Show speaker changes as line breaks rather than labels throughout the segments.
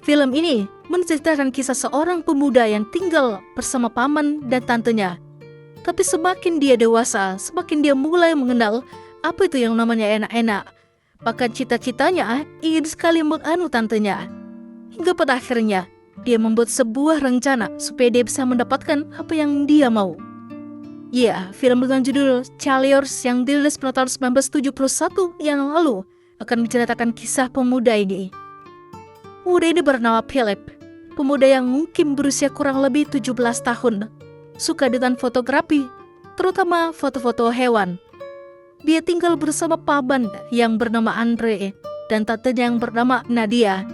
Film ini menceritakan kisah seorang pemuda yang tinggal bersama paman dan tantenya. Tapi semakin dia dewasa, semakin dia mulai mengenal apa itu yang namanya enak-enak. Bahkan cita-citanya ingin sekali menganu tantenya. Hingga pada akhirnya, dia membuat sebuah rencana supaya dia bisa mendapatkan apa yang dia mau. Ya, film dengan judul Charliers yang dirilis pada tahun 1971 yang lalu akan menceritakan kisah pemuda ini. Pemuda ini bernama Philip, pemuda yang mungkin berusia kurang lebih 17 tahun, suka dengan fotografi, terutama foto-foto hewan. Dia tinggal bersama paman yang bernama Andre dan tantenya yang bernama Nadia.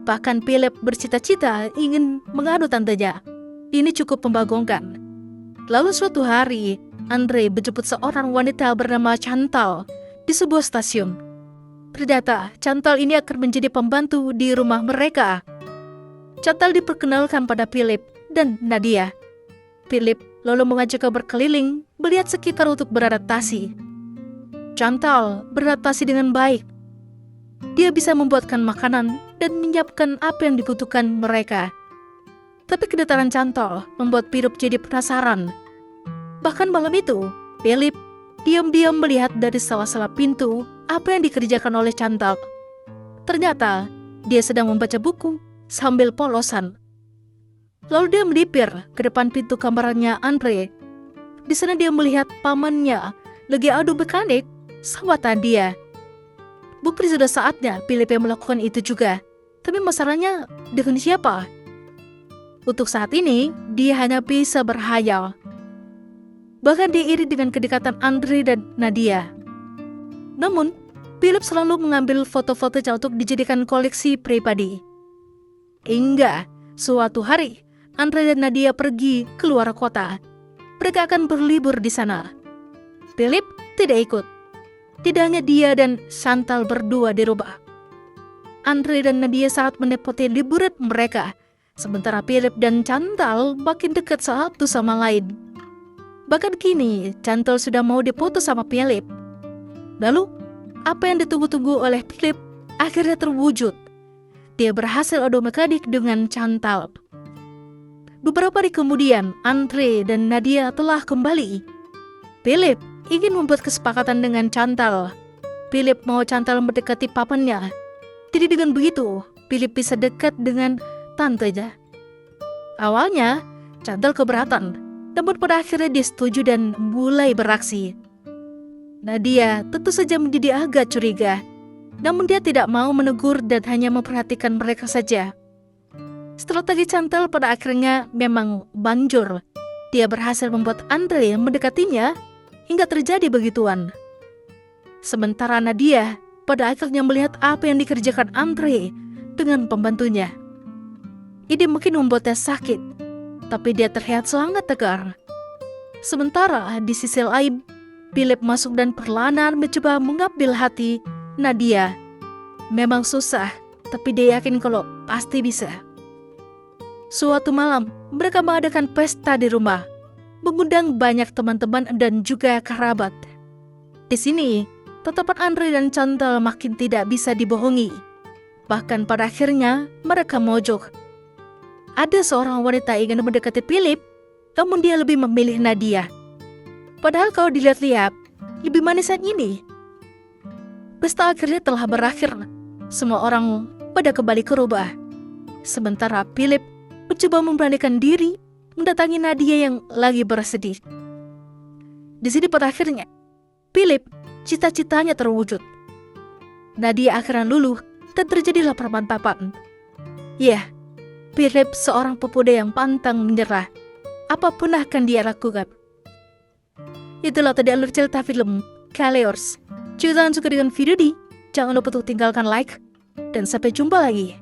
Bahkan Philip bercita-cita ingin mengadu tantenya. Ini cukup membagongkan. Lalu suatu hari, Andre menjemput seorang wanita bernama Chantal di sebuah stasiun. Ternyata Chantal ini akan menjadi pembantu di rumah mereka. Chantal diperkenalkan pada Philip dan Nadia. Philip lalu mengajaknya berkeliling, melihat sekitar untuk beradaptasi. Chantal beradaptasi dengan baik. Dia bisa membuatkan makanan dan menyiapkan apa yang dibutuhkan mereka. Tapi kedatangan Chantal membuat Philip jadi penasaran. Bahkan malam itu, Philip diam-diam melihat dari sela-sela pintu apa yang dikerjakan oleh Chantal. Ternyata dia sedang membaca buku sambil polosan. Lalu dia melipir ke depan pintu kamarnya Andre. Di sana dia melihat pamannya lagi adu mekanik sama Nadia. Mungkin sudah saatnya Philip yang melakukan itu juga. Tapi masalahnya dengan siapa? Untuk saat ini, dia hanya bisa berhayal. Bahkan dia iri dengan kedekatan Andre dan Nadia. Namun, Philip selalu mengambil foto-fotonya untuk dijadikan koleksi pribadi. Hingga suatu hari, Andre dan Nadia pergi keluar kota. Mereka akan berlibur di sana. Philip tidak ikut. Tidak hanya dia dan Chantal berdua di rumah. Andre dan Nadia sangat menepati liburan mereka, sementara Philip dan Chantal makin dekat satu sama lain. Bahkan kini, Chantal sudah mau diputus sama Philip. Lalu, apa yang ditunggu-tunggu oleh Philip akhirnya terwujud. Dia berhasil adu mekanik dengan Chantal. Beberapa hari kemudian, Andre dan Nadia telah kembali. Philip ingin membuat kesepakatan dengan Chantal. Philip mau Chantal mendekati papannya. Jadi dengan begitu, Philip bisa dekat dengan tantenya. Awalnya, Chantal keberatan. Namun pada akhirnya dia setuju dan mulai beraksi. Nadia tentu saja menjadi agak curiga. Namun dia tidak mau menegur dan hanya memperhatikan mereka saja. Strategi Chantal pada akhirnya memang banjur. Dia berhasil membuat Andre mendekatinya hingga terjadi begituan. Sementara Nadia pada akhirnya melihat apa yang dikerjakan Andre dengan pembantunya. Ini mungkin membuatnya sakit, tapi dia terlihat sangat tegar. Sementara di sisi lain, Philip masuk dan perlahan mencoba mengambil hati Nadia. Memang susah, tapi dia yakin kalau pasti bisa. Suatu malam, mereka mengadakan pesta di rumah, mengundang banyak teman-teman dan juga kerabat. Di sini, tatapan Andre dan Chantal makin tidak bisa dibohongi. Bahkan pada akhirnya, mereka mojok. Ada seorang wanita ingin mendekati Philip, namun dia lebih memilih Nadia. Padahal kalau dilihat-lihat, lebih manis yang ini. Pesta akhirnya telah berakhir. Semua orang pada kembali ke rumah. Sementara Philip mencoba memberanikan diri mendatangi Nadia yang lagi bersedih. Di sini pada akhirnya, Philip cita-citanya terwujud. Nadia akhirnya luluh dan terjadilah permantapan. Ya, Philip seorang pemuda yang pantang menyerah. Apapun akan dia lakukan. Itulah tadi alur cerita film Charliers. Jika kalian suka dengan video ini, jangan lupa untuk tinggalkan like. Dan sampai jumpa lagi.